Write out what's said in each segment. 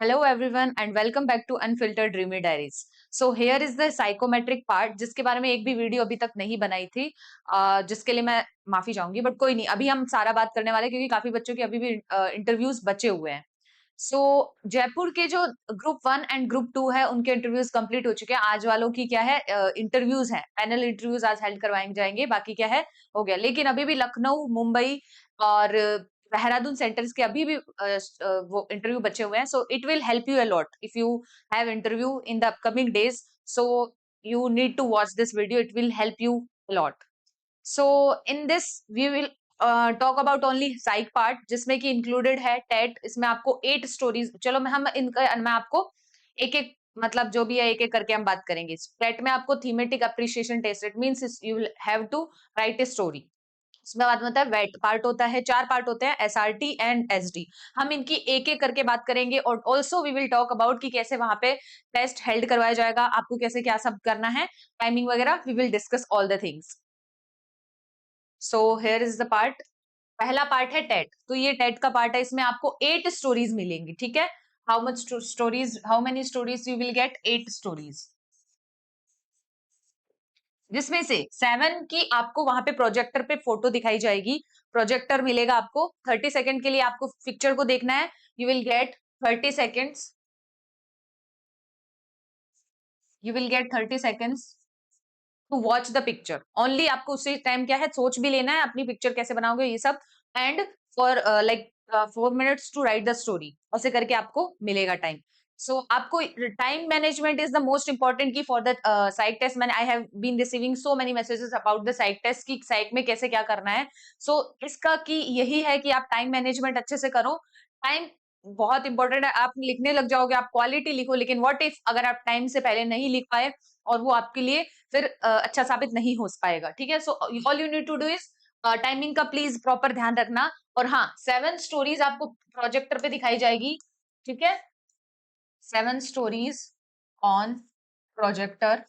Hello everyone and welcome back to Unfiltered Dreamy Diaries. So here is the psychometric part जिसके बारे में एक भी वीडियो अभी तक नहीं बनाई थी, जिसके लिए मैं माफी चाहूंगी, बट कोई नहीं, अभी हम सारा बात करने वाले हैं क्योंकि काफी बच्चों के अभी भी इंटरव्यूज बचे हुए हैं। सो जयपुर के जो ग्रुप 1 एंड ग्रुप 2 है उनके इंटरव्यूज कंप्लीट हो चुके हैं। आज वालों की क्या है, इंटरव्यूज हैं, पैनल इंटरव्यूज आज हेल्ड करवाए जाएंगे, बाकी क्या है हो गया। लेकिन अभी भी लखनऊ, मुंबई और देहरादून सेंटर्स के अभी भी वो इंटरव्यू बचे हुए हैं। So it will help you a lot if you have interview in the upcoming days. So you need to watch this video, it will help you a lot. So in this we will talk about only psych part, जिसमें कि included है TET. इसमें आपको 8 stories, चलो मैं आपको एक एक मतलब जो भी है एक एक करके हम बात करेंगे। टेट में आपको thematic appreciation test, it means you will have to write a story. उसमें बाद में होता है वेट पार्ट, होता है 4 पार्ट होते हैं, एसआरटी एंड एसडी। हम इनकी एक एक करके बात करेंगे और also we will talk about कि कैसे वहां पे टेस्ट हेल्ड करवाया जाएगा, आपको कैसे क्या सब करना है, टाइमिंग वगैरह, we will discuss all the things. So here is the part. पहला पार्ट है टेट। तो ये टेट का पार्ट है, इसमें आपको 8 स्टोरीज मिलेंगी, ठीक है। How many stories you will gate? 8 stories, जिसमें से 7 की आपको वहां पे प्रोजेक्टर पे फोटो दिखाई जाएगी। प्रोजेक्टर मिलेगा आपको 30 सेकेंड के लिए, आपको पिक्चर को देखना है। You will get 30 seconds, you will get 30 seconds to watch the picture only. आपको उसी टाइम क्या है, सोच भी लेना है अपनी पिक्चर कैसे बनाओगे ये सब। And for like 4 minutes to write the story, ऐसे करके आपको मिलेगा टाइम। सो आपको time management is the most important key for the psych test. मैंने I have been receiving so many messages about the psych test की psych में कैसे क्या करना है। सो इसका की यही है कि आप टाइम मैनेजमेंट अच्छे से करो। टाइम बहुत इंपॉर्टेंट है। आप लिखने लग जाओगे, आप क्वालिटी लिखो, लेकिन व्हाट इफ अगर आप टाइम से पहले नहीं लिख पाए और वो आपके लिए फिर अच्छा साबित नहीं हो पाएगा, ठीक है। So all you need to do is timing का प्लीज प्रॉपर ध्यान रखना। और हाँ, 7 स्टोरीज आपको प्रोजेक्टर पे दिखाई जाएगी, ठीक है। 7 स्टोरीज ऑन प्रोजेक्टर।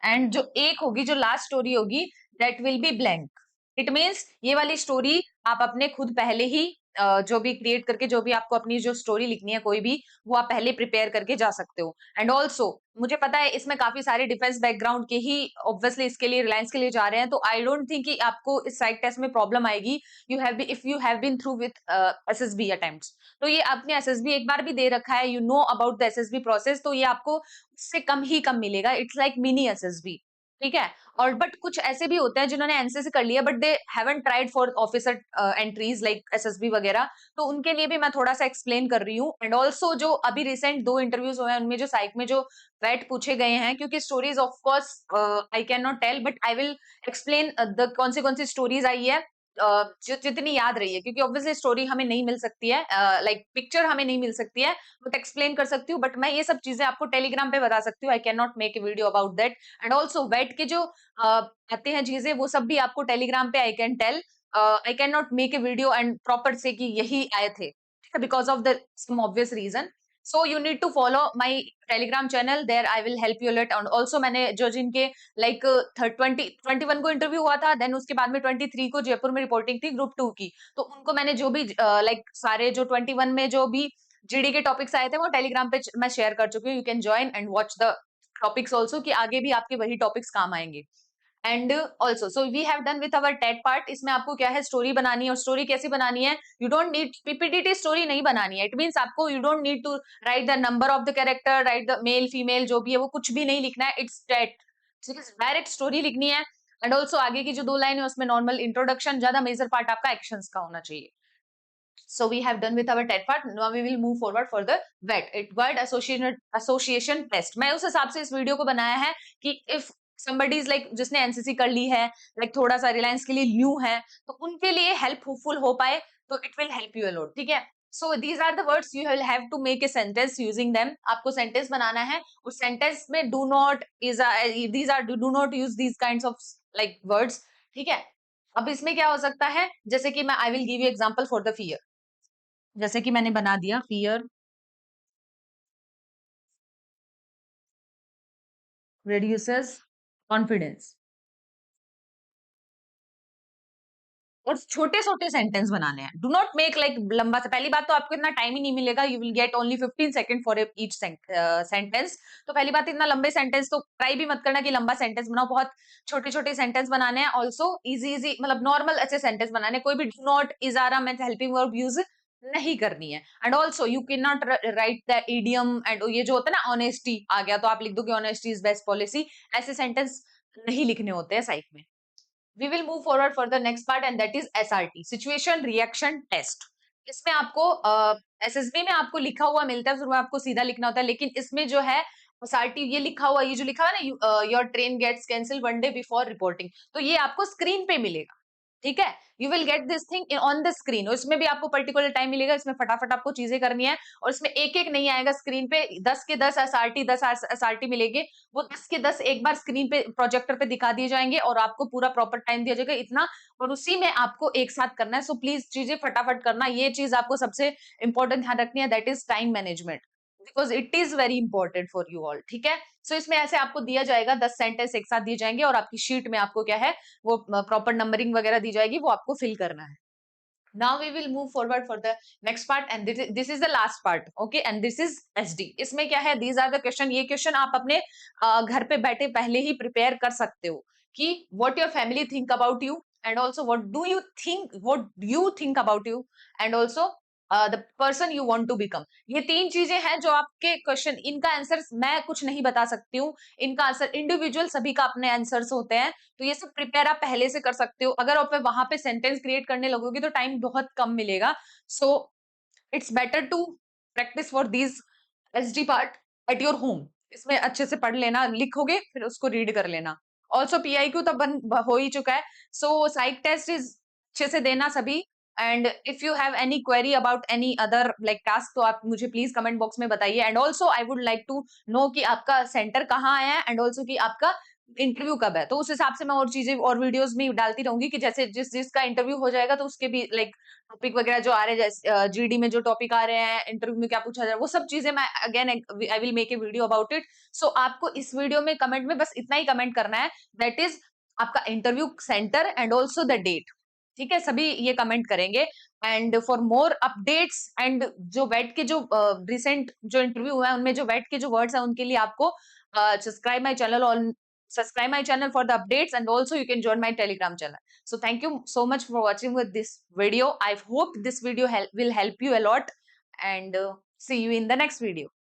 एंड जो एक होगी, जो लास्ट स्टोरी होगी, that will be blank. It means ये वाली स्टोरी आप अपने खुद पहले ही जो भी क्रिएट करके, जो भी आपको अपनी जो स्टोरी लिखनी है कोई भी, वो आप पहले प्रिपेयर करके जा सकते हो। एंड ऑल्सो मुझे पता है इसमें काफी सारे डिफेंस बैकग्राउंड के ही ऑब्वियसली इसके लिए, रिलायंस के लिए जा रहे हैं, तो आई डोंट थिंक कि आपको इस साइक टेस्ट में प्रॉब्लम आएगी। If you have been through with SSB attempts, तो ये आपने एसएसबी एक बार भी दे रखा है, you know about the SSB process, तो ये आपको उससे कम ही कम मिलेगा। इट्स लाइक मिनी एसएसबी, ठीक है। और बट कुछ ऐसे भी होते हैं जिन्होंने एनसीसी कर लिया but they haven't tried for officer entries like SSB वगैरह, तो उनके लिए भी मैं थोड़ा सा एक्सप्लेन कर रही हूँ। एंड ऑल्सो जो अभी रिसेंट 2 इंटरव्यूज हुए हैं उनमें जो साइक में जो वेट पूछे गए हैं, क्योंकि stories of course I can not tell, but I will explain the कौन सी स्टोरीज आई है, जितनी याद रही है, क्योंकि ऑब्वियसली स्टोरी हमें नहीं मिल सकती है, लाइक पिक्चर हमें नहीं मिल सकती है, बट एक्सप्लेन कर सकती हूँ। बट मैं ये सब चीजें आपको टेलीग्राम पे बता सकती हूँ, I can not make a video about that. And also वेट के जो आते हैं चीजें, वो सब भी आपको टेलीग्राम पे I can tell, I can not make a video and proper से कि यही आए थे, ठीक है, because of the some obvious reason. So you need to follow my Telegram channel, there I will help you late. And also मैंने जो जिनके लाइक 21 को इंटरव्यू हुआ था, देन उसके बाद में 23 को जयपुर में रिपोर्टिंग थी ग्रुप 2 की, तो उनको मैंने जो भी लाइक सारे जो 21 में जो भी जीडी के टॉपिक्स आए थे वो टेलीग्राम पे मैं शेयर कर चुकी हूँ। You can join and watch the topics also, कि आगे भी आपके वही टॉपिक्स काम आएंगे। And also so we have done with our TAT part. इसमें आपको क्या है, स्टोरी बनानी है, और स्टोरी कैसी बनानी है, you don't need PPT story नहीं बनानी है। इट मीन्स आपको you don't need to write the number of the character, write the male female जो भी है, वो कुछ भी नहीं लिखना है। इट्स टेट, डायरेक्ट स्टोरी लिखनी है। एंड ऑल्सो आगे की जो 2 लाइन है उसमें नॉर्मल इंट्रोडक्शन, ज्यादा मेजर पार्ट आपका एक्शंस का होना चाहिए। So we have done with our TET part. Now we will move forward for the word association test. मैं उस हिसाब से इस वीडियो को बनाया है कि if somebody is like जिसने एनसीसी कर ली है, like थोड़ा सा रिलायंस के लिए न्यू है, तो उनके लिए हेल्पफुल हो पाए, तो it will help you a lot, ठीक है। So these are the words, you will have to make a sentence using them. आपको सेंटेंस बनाना है, उस सेंटेंस में do not is these are do not use these kinds of like words, ठीक है। अब इसमें क्या हो सकता है, जैसे कि मैं I will give you example for the fear. जैसे कि मैंने बना दिया फियर reduces confidence, और छोटे-छोटे सेंटेंस बनाने हैं। डू नॉट मेक लाइक लंबा सा, पहली बात तो आपको इतना टाइम ही नहीं मिलेगा, you will get only 15 second for each sentence. तो पहली बात, इतना लंबे सेंटेंस तो ट्राई भी मत करना कि लंबा सेंटेंस बनाओ, बहुत छोटे-छोटे सेंटेंस बनाने हैं। ऑल्सो ईज़ी-ईज़ी मतलब नॉर्मल अच्छे सेंटेंस बनाने हैं, कोई भी do not, is, are, am and helping verb use नहीं करनी है। And also you can not write the idiom and ये जो होता है ना, ऑनेस्टी आ गया तो आप लिख दो कि ऑनेस्टी इज बेस्ट पॉलिसी, ऐसे सेंटेंस नहीं लिखने होते हैं साइक में। We will move forward for the next part and that is SRT, Situation Reaction Test. इसमें आपको एसएसबी में आपको लिखा हुआ मिलता है, फिर आपको सीधा लिखना होता है, लेकिन इसमें जो है एसआरटी ये लिखा हुआ, ये जो लिखा हुआ है ना, your train gets cancel 1 day before reporting, तो ये आपको स्क्रीन पे मिलेगा। ठीक है, you will get this thing on the screen, और इसमें भी आपको पर्टिकुलर टाइम मिलेगा, इसमें फटाफट आपको चीजें करनी है, और इसमें एक एक नहीं आएगा स्क्रीन पे, 10 के 10 एसआरटी, 10 एसआरटी मिलेंगे, वो 10 के 10 एक बार स्क्रीन पे प्रोजेक्टर पे दिखा दिए जाएंगे और आपको पूरा प्रॉपर टाइम दिया जाएगा इतना, और उसी में आपको एक साथ करना है। सो प्लीज चीजें फटाफट करना, ये चीज आपको सबसे इंपॉर्टेंट ध्यान रखनी है, that is time management, because it is very important for you all. ठीक है, सो इसमें ऐसे आपको दिया जाएगा, 10 सेंटेंस एक साथ दिए जाएंगे और आपकी शीट में आपको क्या है, वो प्रॉपर नंबरिंग वगैरह दी जाएगी, वो आपको फिल करना है। Now we will move forward for the next part and this is the last part, okay, and this is SD। इसमें क्या है, these are the question, ये क्वेश्चन आप अपने घर पे बैठे पहले ही प्रिपेयर कर सकते हो कि what your family think about you and also what you think about you and also the person you want to become. ये तीन चीजें हैं जो आपके क्वेश्चन, इनका आंसर मैं कुछ नहीं बता सकती हूँ, इनका आंसर इंडिविजुअल सभी का अपने आंसर्स होते हैं, तो ये सब प्रिपेयर आप पहले से कर सकते हो। अगर आप वहां पे सेंटेंस क्रिएट करने लगोगे तो टाइम बहुत कम मिलेगा, so it's better to practice for these SD part at your home. इसमें अच्छे से पढ़ लेना, लिखोगे फिर उसको रीड कर लेना। ऑल्सो पीआईक्यू तो हो ही चुका है, सो साइक टेस्ट इज अच्छे से देना सभी। And if you have any query about any other like task, तो आप मुझे प्लीज कमेंट बॉक्स में बताइए। And also I would like to know कि आपका सेंटर कहाँ आया है एंड ऑल्सो कि आपका इंटरव्यू कब है, तो उस हिसाब से मैं और चीजें और वीडियोस में डालती रहूंगी कि जैसे जिसका इंटरव्यू हो जाएगा तो उसके भी लाइक टॉपिक वगैरह जो आ रहे हैं, जैसे जीडी में जो टॉपिक आ रहे हैं, इंटरव्यू में क्या पूछा जा रहा है, वो सब चीजें मैं again I will make a video about it. So आपको इस वीडियो में कमेंट में बस इतना ही कमेंट करना है, दैट इज आपका interview centre and also the date. ठीक है, सभी ये कमेंट करेंगे। And for more updates and जो वेट के जो रिसेंट जो इंटरव्यू हुआ है उनमें जो वेट के जो वर्ड्स है उनके लिए आपको subscribe my channel on subscribe my channel for the updates and also you can join my telegram channel. So thank you so much for watching with this video. I hope this video will help you a lot and see you in the next video.